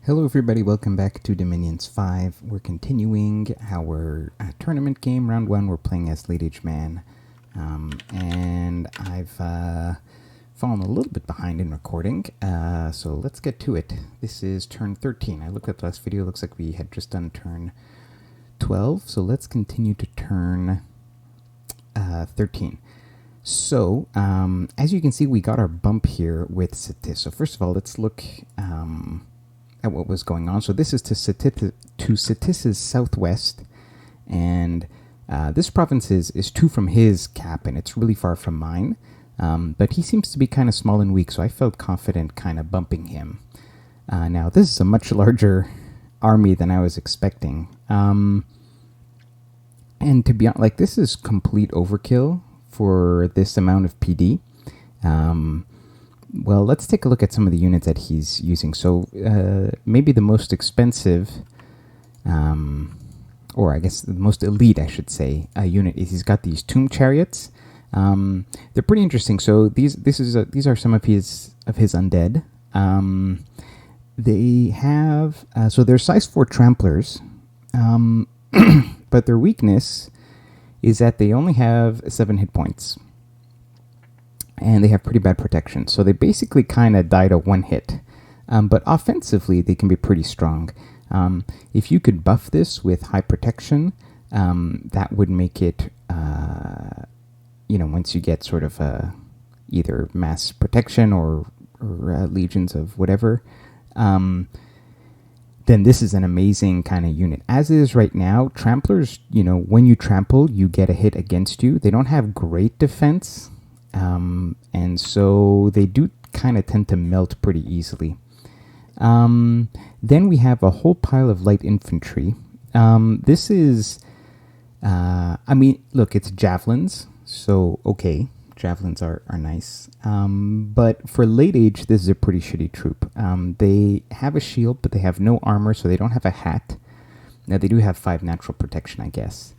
Hello everybody, welcome back to Dominions 5. We're continuing our tournament game, round 1. We're playing as Late Age Man. And I've fallen a little bit behind in recording, so let's get to it. This is turn 13. I looked at the last video, it looks like we had just done turn 12, so let's continue to turn 13. So, as you can see, we got our bump here with Satis. So first of all, let's look at what was going on. So this is to Satis's southwest, and this province is 2 from his cap, and it's really far from mine. But he seems to be kind of small and weak, so I felt confident kind of bumping him. Now, this is a much larger army than I was expecting. And to be honest, like, this is complete overkill for this amount of PD. Well, let's take a look at some of the units that he's using. So maybe the most expensive, or I guess the most elite, I should say, unit is he's got these tomb chariots. They're pretty interesting. So these are some of his undead. They have so they're size 4 tramplers, but their weakness is that they only have 7 hit points. And they have pretty bad protection. So they basically kind of die to 1 hit. But offensively, they can be pretty strong. If you could buff this with high protection, that would make it, once you get sort of either mass protection or legions of whatever, then this is an amazing kind of unit. As is right now, tramplers, when you trample, you get a hit against you. They don't have great defense. And so they do kind of tend to melt pretty easily. Then we have a whole pile of light infantry. This is, look, it's javelins. So, okay, javelins are nice. But for late age, this is a pretty shitty troop. They have a shield, but they have no armor, so they don't have a hat. Now, they do have 5 natural protection, I guess.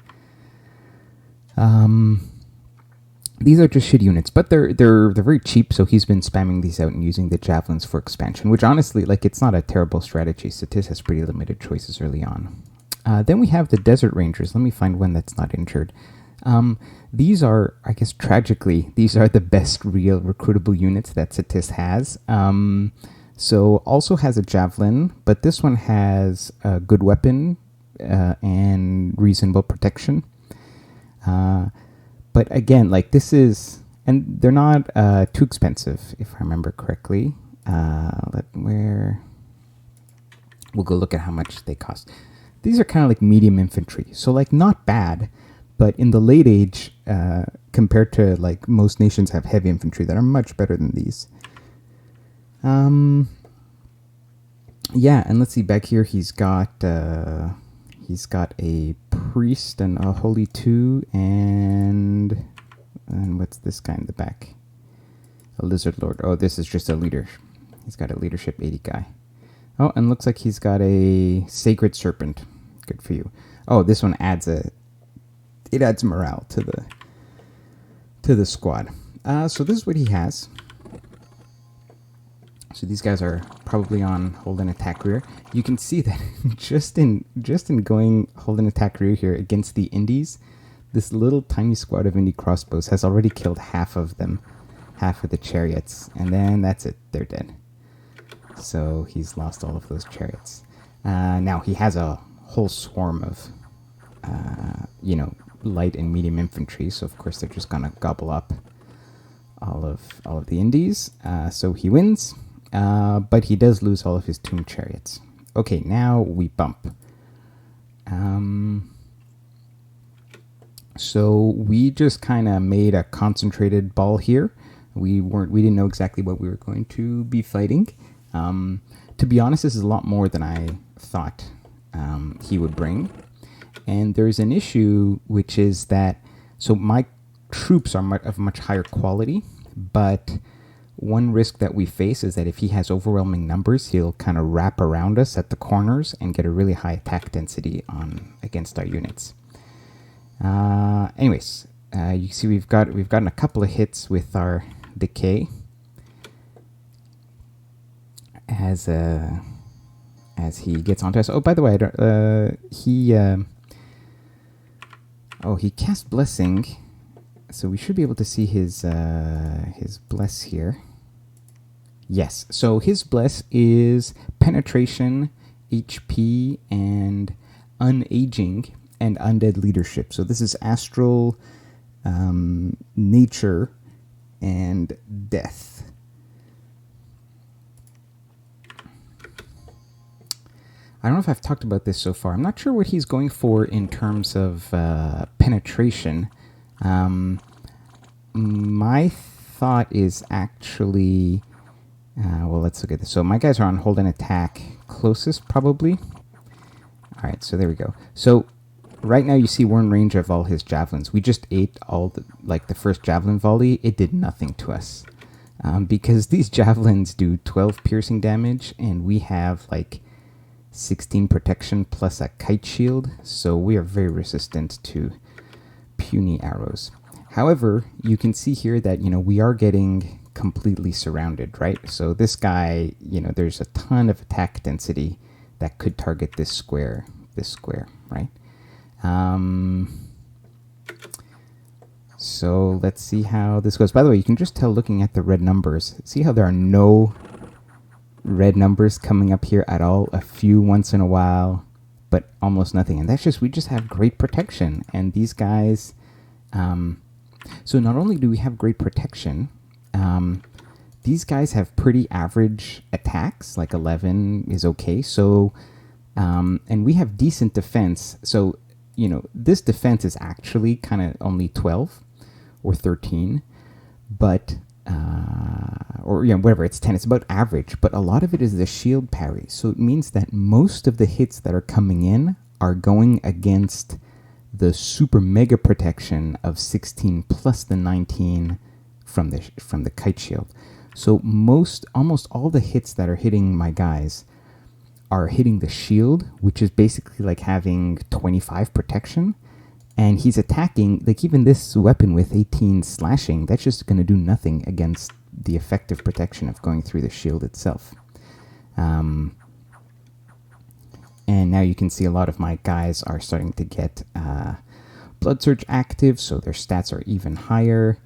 These are just shit units, but they're very cheap, so he's been spamming these out and using the javelins for expansion, which honestly, like, it's not a terrible strategy. Satis has pretty limited choices early on. Then we have the Desert Rangers. Let me find one that's not injured. These are, I guess, tragically, these are the best real recruitable units that Satis has. So also has a javelin, but this one has a good weapon and reasonable protection. But again, like, this is, and they're not too expensive, if I remember correctly. We'll go look at how much they cost. These are kind of like medium infantry, so like not bad, but in the late age, compared to like most nations have heavy infantry that are much better than these. Yeah, and let's see, back here he's got a priest and a holy 2, and what's this guy in the back? A lizard lord. Oh, this is just a leader. He's got a leadership 80 guy. Oh, and looks like he's got a sacred serpent. Good for you. Oh, this one adds morale to the squad. So this is what he has. So these guys are probably on hold and attack rear. You can see that just in going hold and attack rear here against the Indies, this little tiny squad of Indie crossbows has already killed half of them, half of the chariots, and then that's it. They're dead. So he's lost all of those chariots. Now he has a whole swarm of, light and medium infantry. So of course they're just gonna gobble up all of the Indies. So he wins. But he does lose all of his tomb chariots. Okay, now we bump. So we just kind of made a concentrated ball here. We didn't know exactly what we were going to be fighting. To be honest, this is a lot more than I thought he would bring. And there's an issue, which is that, so my troops are of much higher quality, but one risk that we face is that if he has overwhelming numbers, he'll kind of wrap around us at the corners and get a really high attack density against our units. Anyways, you see we've gotten a couple of hits with our decay. As as he gets onto us. Oh, by the way, he cast Blessing, so we should be able to see his bless here. Yes, so his bless is penetration, HP, and unaging and undead leadership. So this is astral, nature, and death. I don't know if I've talked about this so far. I'm not sure what he's going for in terms of penetration. My thought is actually... well, let's look at this. So my guys are on hold and attack closest, probably. All right, so there we go. So right now you see we're in range of all his javelins. We just ate all the first javelin volley. It did nothing to us. Because these javelins do 12 piercing damage, and we have like 16 protection plus a kite shield, so we are very resistant to puny arrows. However, you can see here that, we are getting completely surrounded, right? So this guy, there's a ton of attack density that could target this square, right? So let's see how this goes. By the way, you can just tell looking at the red numbers. See how there are no red numbers coming up here at all? A few once in a while, but almost nothing. And that's just, we just have great protection. And these guys, so not only do we have great protection, these guys have pretty average attacks, like 11 is okay. So, and we have decent defense. So, this defense is actually kind of only 12 or 13, but, or whatever, it's 10, it's about average, but a lot of it is the shield parry. So it means that most of the hits that are coming in are going against the super mega protection of 16 plus the 19 from the kite shield. So almost all the hits that are hitting my guys are hitting the shield, which is basically like having 25 protection. And he's attacking, like even this weapon with 18 slashing, that's just going to do nothing against the effective protection of going through the shield itself. And now you can see a lot of my guys are starting to get Blood Surge active, so their stats are even higher.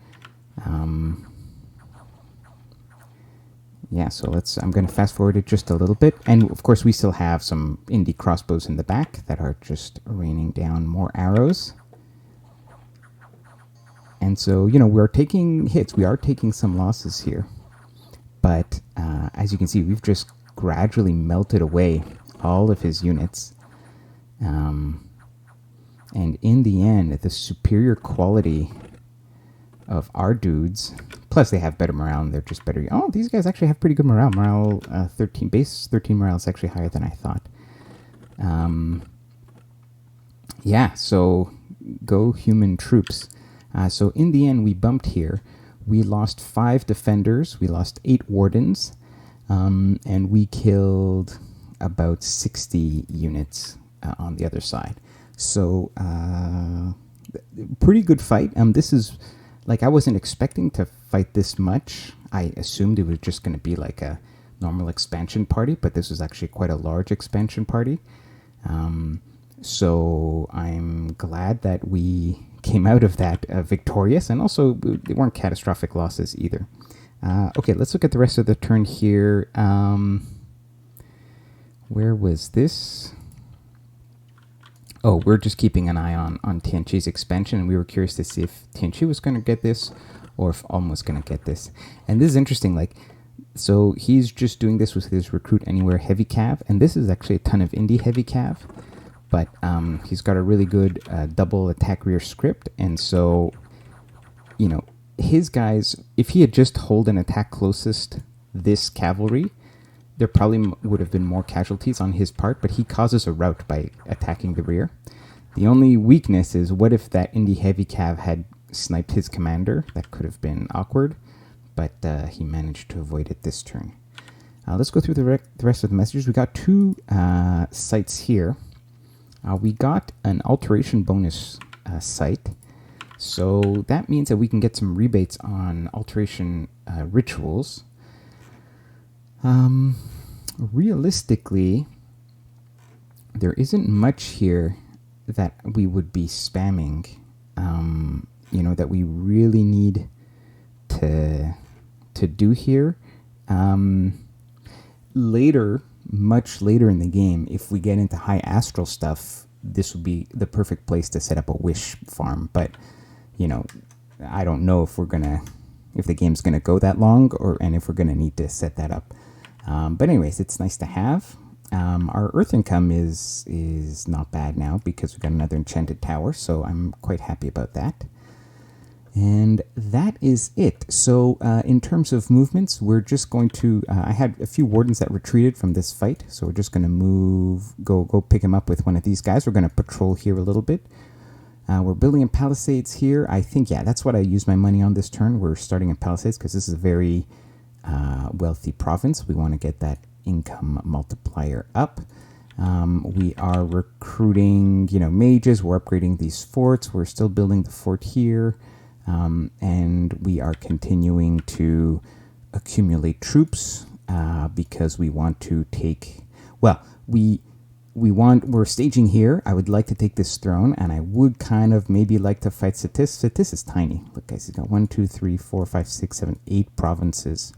Yeah, so I'm going to fast forward it just a little bit. And of course we still have some indie crossbows in the back that are just raining down more arrows. And so, we're taking hits. We are taking some losses here. But as you can see, we've just gradually melted away all of his units. And in the end, the superior quality of our dudes, plus they have better morale and they're just better. Oh, these guys actually have pretty good morale. Morale 13, base 13 morale is actually higher than I thought. Yeah, so go human troops. So in the end, we bumped here. We lost 5 defenders. We lost 8 wardens. And we killed about 60 units on the other side. So pretty good fight. This is, like, I wasn't expecting to fight this much. I assumed it was just going to be like a normal expansion party, but this was actually quite a large expansion party. So I'm glad that we came out of that victorious, and also they weren't catastrophic losses either. Okay, let's look at the rest of the turn here. Where was this? Oh, we're just keeping an eye on Tianqi's expansion, and we were curious to see if Tianqi was going to get this or if Ulm was going to get this. And this is interesting, like, so he's just doing this with his Recruit Anywhere heavy cav, and this is actually a ton of indie heavy cav, but he's got a really good double attack rear script, and so, his guys, if he had just hold and attack closest this cavalry, there probably would have been more casualties on his part, but he causes a rout by attacking the rear. The only weakness is, what if that indie heavy cav had sniped his commander? That could have been awkward, but he managed to avoid it this turn. Let's go through the rest of the messages. We got 2 sites here. We got an alteration bonus site. So that means that we can get some rebates on alteration rituals. Realistically, there isn't much here that we would be spamming, that we really need to do here. Later, much later in the game, if we get into high astral stuff, this would be the perfect place to set up a wish farm. But, I don't know if the game's gonna go that long, and if we're gonna need to set that up. But anyways, it's nice to have. Our earth income is not bad now because we've got another enchanted tower, so I'm quite happy about that. And that is it. So in terms of movements, we're just going to... I had a few wardens that retreated from this fight, so we're just going to go pick him up with one of these guys. We're going to patrol here a little bit. We're building in palisades here. I think, that's what I use my money on this turn. We're starting in palisades because this is a very wealthy province. We want to get that income multiplier up. We are recruiting, mages. We're upgrading these forts. We're still building the fort here. And we are continuing to accumulate troops because we want to take... Well, we're staging here. I would like to take this throne, and I would kind of maybe like to fight Satis. Satis is tiny. Look, guys, he's got 1, 2, 3, 4, 5, 6, 7, 8 provinces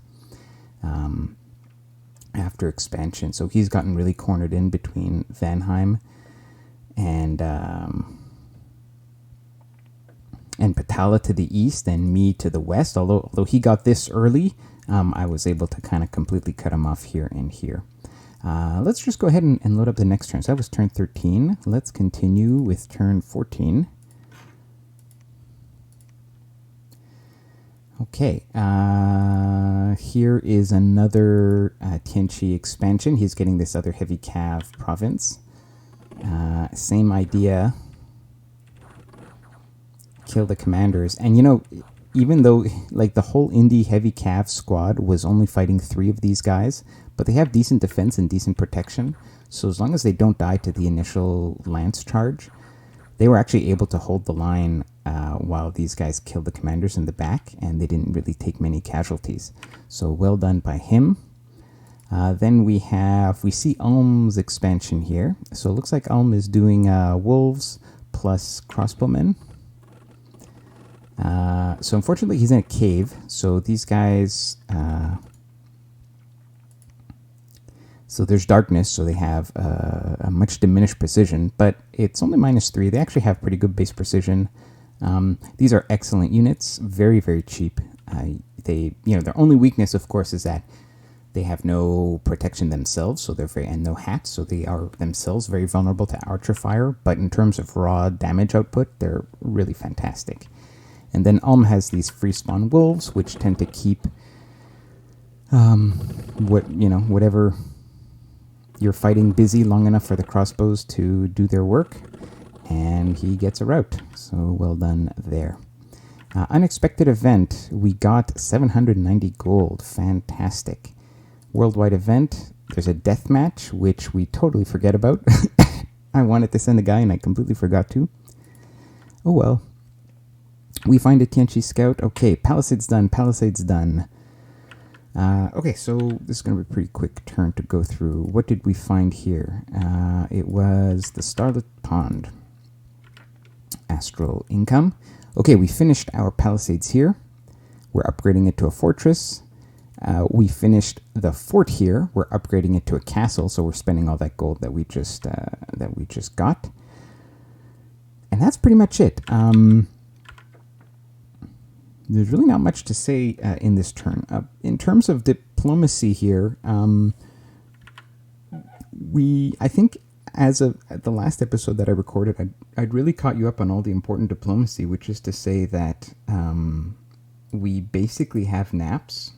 after expansion. So he's gotten really cornered in between Vanheim and Patala to the east and me to the west. Although he got this early, I was able to kind of completely cut him off here and here. Let's just go ahead and load up the next turn. So that was turn 13. Let's continue with turn 14. Okay, here is another Tianqi expansion. He's getting this other heavy cav province. Same idea. Kill the commanders. And even though like the whole indie heavy cav squad was only fighting 3 of these guys, but they have decent defense and decent protection. So as long as they don't die to the initial lance charge, they were actually able to hold the line while these guys killed the commanders in the back, and they didn't really take many casualties. So well done by him. Then we see Ulm's expansion here. So it looks like Ulm is doing wolves plus crossbowmen. So unfortunately he's in a cave, so these guys... So there's darkness, so they have a much diminished precision, but it's only -3. They actually have pretty good base precision. These are excellent units, very, very cheap. Their only weakness, of course, is that they have no protection themselves, and no hats, so they are themselves very vulnerable to archer fire. But in terms of raw damage output, they're really fantastic. And then Ulm has these free spawn wolves, which tend to keep whatever you're fighting busy long enough for the crossbows to do their work, and he gets a rout. So well done there. Unexpected event, we got 790 gold. Fantastic. Worldwide event, there's a death match, which we totally forget about. I wanted to send a guy and I completely forgot to. Oh well. We find a Tianqi scout. Okay, palisades done, palisades done. Okay, so this is going to be a pretty quick turn to go through. What did we find here? It was the Starlit Pond. Astral income. Okay, we finished our palisades here. We're upgrading it to a fortress. We finished the fort here. We're upgrading it to a castle, so we're spending all that gold that we just got. And that's pretty much it. There's really not much to say in this turn. In terms of diplomacy here, I think as of the last episode that I recorded, I'd really caught you up on all the important diplomacy, which is to say that we basically have naps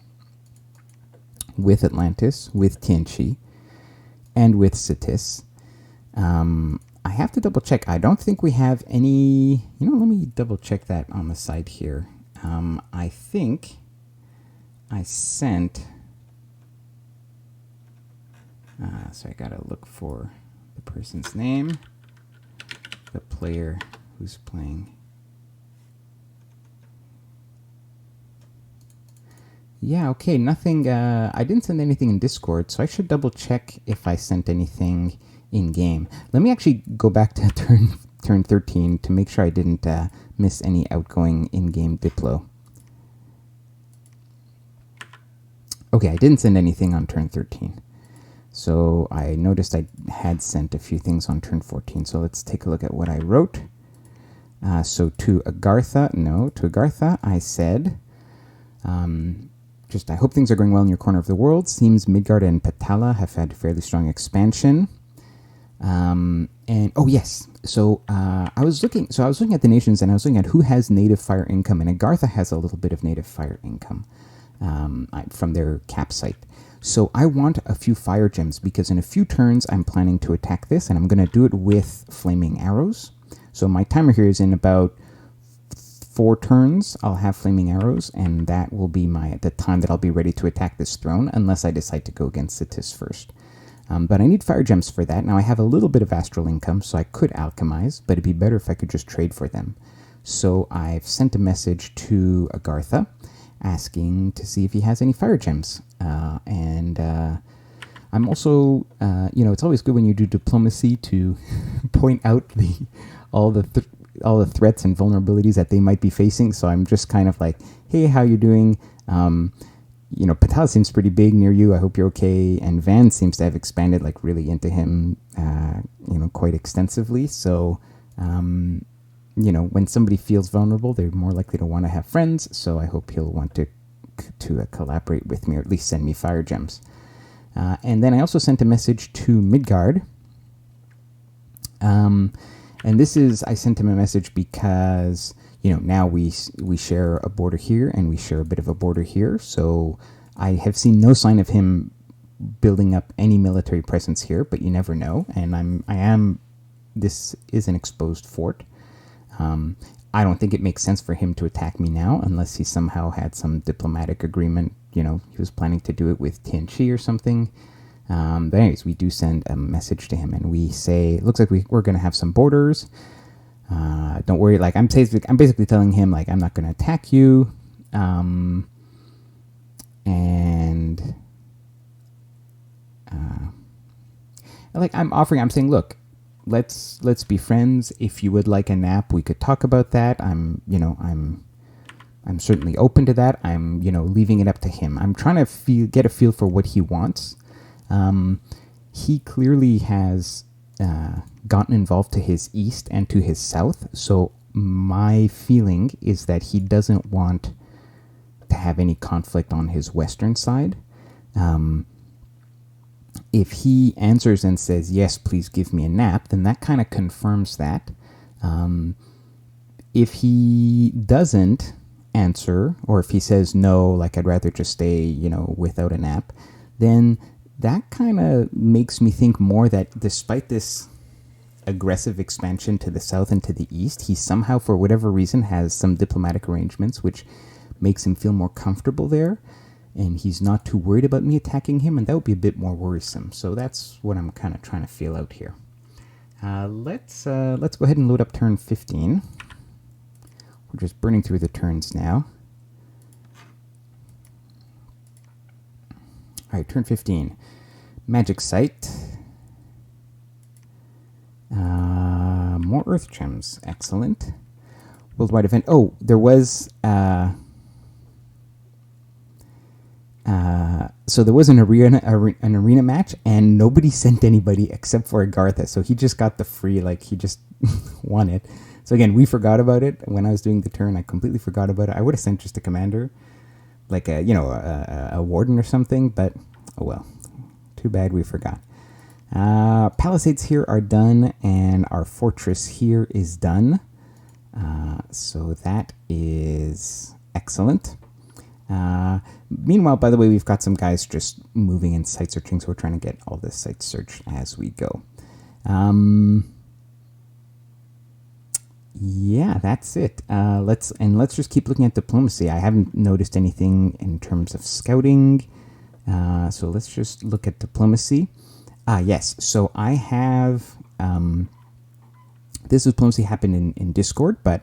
with Atlantis, with Tianqi, and with Satis. I have to double check. I don't think we have any... let me double check that on the side here. I think I sent... so I gotta look for the person's name, the player who's playing. Yeah, okay, nothing, I didn't send anything in Discord, so I should double check if I sent anything in game. Let me actually go back to turn 13 to make sure I didn't miss any outgoing in-game Diplo. Okay, I didn't send anything on turn 13. So I noticed I had sent a few things on turn 14. So let's take a look at what I wrote. So to Agartha, I said, I hope things are going well in your corner of the world. Seems Midgard and Patala have had fairly strong expansion. And oh yes, so I was looking at the nations, and I was looking at who has native fire income, and Agartha has a little bit of native fire income from their cap site. So I want a few fire gems, because in a few turns I'm planning to attack this, and I'm going to do it with flaming arrows. So my timer here is in about 4 turns. I'll have flaming arrows, and that will be the time that I'll be ready to attack this throne, unless I decide to go against Sitis first. But I need fire gems for that. Now I have a little bit of astral income, so I could alchemize, but it'd be better if I could just trade for them. So I've sent a message to Agartha asking to see if he has any fire gems. And I'm also, it's always good when you do diplomacy to point out all the threats and vulnerabilities that they might be facing. So I'm just kind of like, hey, how you doing? Patal seems pretty big near you. I hope you're okay. And Van seems to have expanded like really into him, quite extensively. So, when somebody feels vulnerable, they're more likely to want to have friends. So I hope he'll want to collaborate with me, or at least send me fire gems. And then I also sent a message to Midgard. And I sent him a message because, now we share a border here, and we share a bit of a border here. So I have seen no sign of him building up any military presence here, but you never know. And this is an exposed fort. I don't think it makes sense for him to attack me now, unless he somehow had some diplomatic agreement. He was planning to do it with Tianchi or something. But anyways, we do send a message to him, and we say, it looks like we're going to have some borders. Don't worry. Like I'm basically telling him, like, I'm not going to attack you. I'm saying, look, let's be friends. If you would like a nap, we could talk about that. I'm certainly open to that. I'm, leaving it up to him. I'm trying to get a feel for what he wants. He clearly has gotten involved to his east and to his south. So my feeling is that he doesn't want to have any conflict on his western side. If he answers and says, yes, please give me a nap, then that kind of confirms that. If he doesn't answer, or if he says no, like I'd rather just stay, without a nap, then that kind of makes me think more that despite this aggressive expansion to the south and to the east, he somehow, for whatever reason, has some diplomatic arrangements which makes him feel more comfortable there. And he's not too worried about me attacking him, and that would be a bit more worrisome. So that's what I'm kind of trying to feel out here. Let's go ahead and load up turn 15. We're just burning through the turns now. All right, turn 15. Magic Site. More Earth Gems. Excellent. Worldwide event. Oh, there was... So there was an arena match, and nobody sent anybody except for Agartha. So he just got the free, he just won it. So again, we forgot about it when I was doing the turn. I completely forgot about it. I would have sent just a commander, like a warden or something. But oh well, too bad we forgot. Palisades here are done, and our fortress here is done. So that is excellent. Meanwhile, by the way, we've got some guys just moving and site searching, so we're trying to get all this site searched as we go. Yeah, that's it. Let's just keep looking at diplomacy. I haven't noticed anything in terms of scouting, so let's just look at diplomacy. Yes, so I have... this diplomacy happened in Discord, but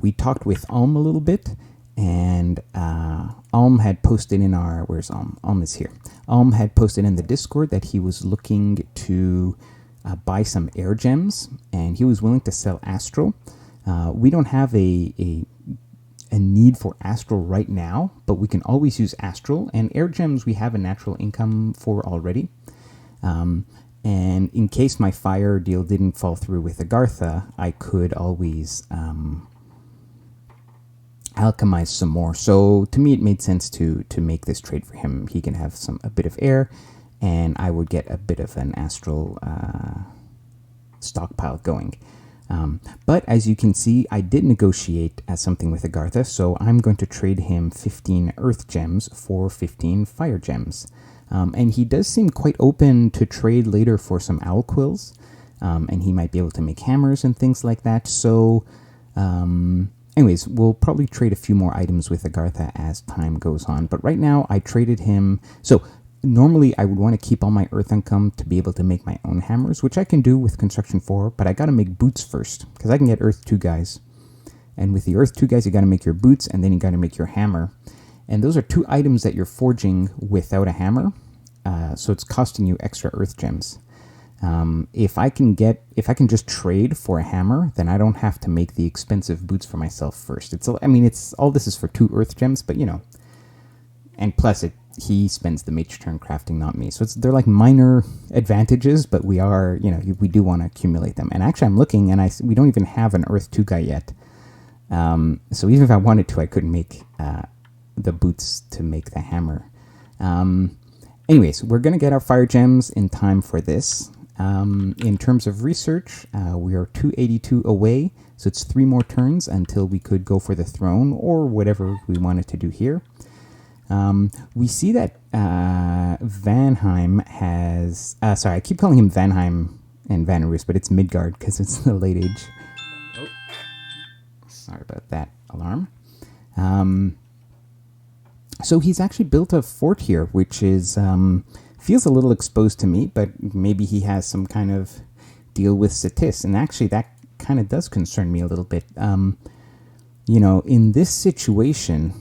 we talked with Alm a little bit, and Alm had posted in our... Where's Alm? Alm is here. Alm had posted in the Discord that he was looking to buy some air gems, and he was willing to sell Astral. We don't have a need for Astral right now, but we can always use Astral, and air gems we have a natural income for already. And in case my fire deal didn't fall through with Agartha, I could always alchemize some more. So to me, it made sense to make this trade for him. He can have a bit of air, and I would get a bit of an Astral stockpile going. But as you can see, I did negotiate something with Agartha, so I'm going to trade him 15 earth gems for 15 fire gems. And he does seem quite open to trade later for some owl quills, and he might be able to make hammers and things like that. So anyways, we'll probably trade a few more items with Agartha as time goes on. But right now, I traded him. So normally, I would want to keep all my earth income to be able to make my own hammers, which I can do with Construction 4, but I got to make boots first, because I can get Earth 2 guys. And with the Earth 2 guys, you got to make your boots, and then you got to make your hammer. And those are 2 items that you're forging without a hammer, so it's costing you extra earth gems. If I can just trade for a hammer, then I don't have to make the expensive boots for myself first. It's all this is for 2 earth gems, but and plus he spends the mage turn crafting, not me. So they're like minor advantages, but we do want to accumulate them. And actually, I'm looking, and we don't even have an Earth 2 guy yet. So even if I wanted to, I couldn't make the boots to make the hammer. Anyways, we're going to get our fire gems in time for this. In terms of research, we are 282 away, so it's 3 more turns until we could go for the throne or whatever we wanted to do here. We see that Vanheim has... sorry, I keep calling him Vanheim and Vanarus, but it's Midgard because it's the late age. Oh. Sorry about that alarm. So he's actually built a fort here, which is feels a little exposed to me, but maybe he has some kind of deal with Satis, and actually that kind of does concern me a little bit. In this situation,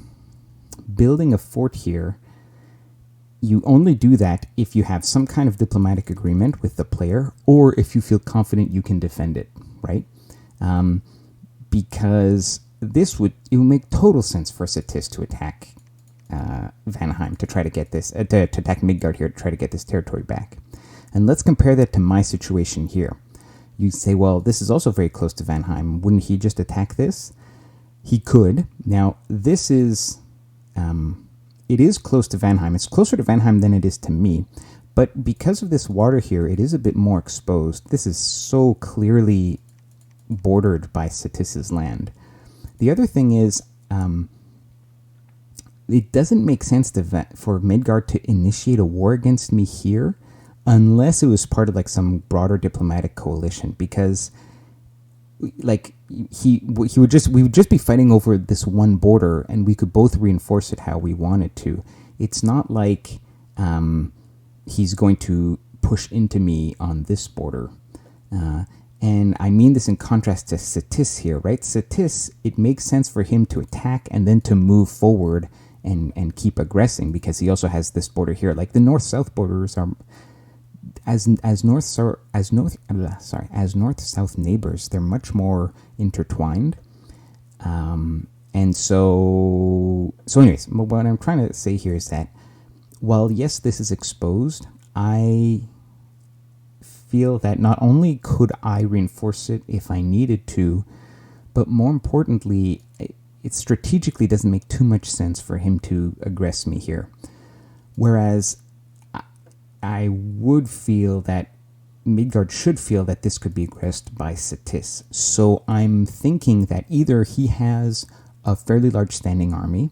building a fort here, you only do that if you have some kind of diplomatic agreement with the player, or if you feel confident you can defend it, right? Because it would make total sense for Satis to attack Vanheim to try to get this, to attack Midgard here to try to get this territory back. And let's compare that to my situation here. You say, well, this is also very close to Vanheim. Wouldn't he just attack this? He could. Now, this is... it is close to Vanheim. It's closer to Vanheim than it is to me. But because of this water here, it is a bit more exposed. This is so clearly bordered by Satis's land. The other thing is, it doesn't make sense for Midgard to initiate a war against me here unless it was part of like some broader diplomatic coalition, because like we would just be fighting over this one border, and we could both reinforce it how we wanted to. It's not like he's going to push into me on this border. And I mean this in contrast to Satis here, right? Satis, it makes sense for him to attack and then to move forward and keep aggressing, because he also has this border here. Like the north-south borders are as north-south neighbors, they're much more intertwined. And so anyways, what I'm trying to say here is that while yes, this is exposed, I feel that not only could I reinforce it if I needed to, but more importantly, it strategically doesn't make too much sense for him to aggress me here. Whereas I would feel that Midgard should feel that this could be aggressed by Satis. So I'm thinking that either he has a fairly large standing army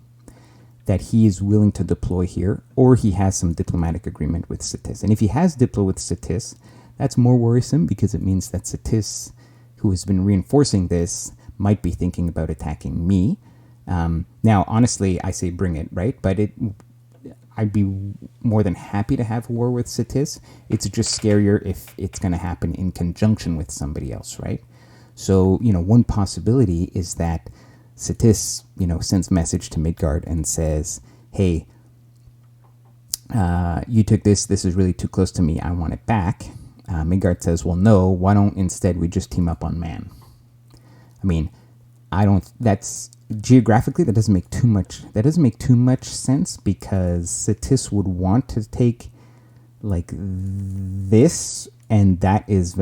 that he is willing to deploy here, or he has some diplomatic agreement with Satis. And if he has diplo with Satis, that's more worrisome, because it means that Satis, who has been reinforcing this, might be thinking about attacking me. Now, honestly, I say bring it, right? But I'd be more than happy to have a war with Satis. It's just scarier if it's going to happen in conjunction with somebody else, right? So, one possibility is that Satis, sends a message to Midgard and says, hey, you took this is really too close to me, I want it back. Midgard says, well, no, why don't instead we just team up on man? I mean, that's geographically, that doesn't make too much sense, because Satis would want to take like this, and that is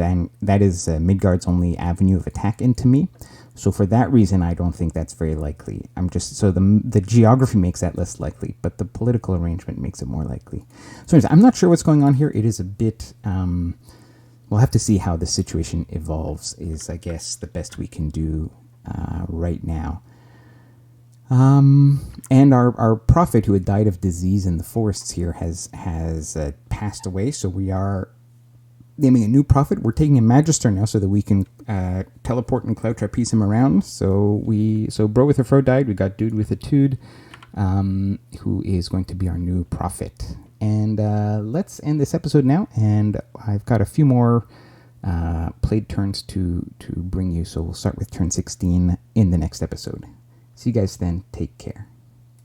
Midgard's only avenue of attack into me. So for that reason, I don't think that's very likely. The geography makes that less likely, but the political arrangement makes it more likely. So anyways, I'm not sure what's going on here. It is a bit, we'll have to see how the situation evolves, is I guess the best we can do right now. And our prophet, who had died of disease in the forests here, has passed away. So we are naming a new prophet. We're taking a magister now so that we can teleport and cloud trapeze him around. So Bro with a Fro died. We got Dude with a Tude, who is going to be our new prophet. And let's end this episode now. And I've got a few more played turns to bring you. So we'll start with turn 16 in the next episode. See you guys then. Take care.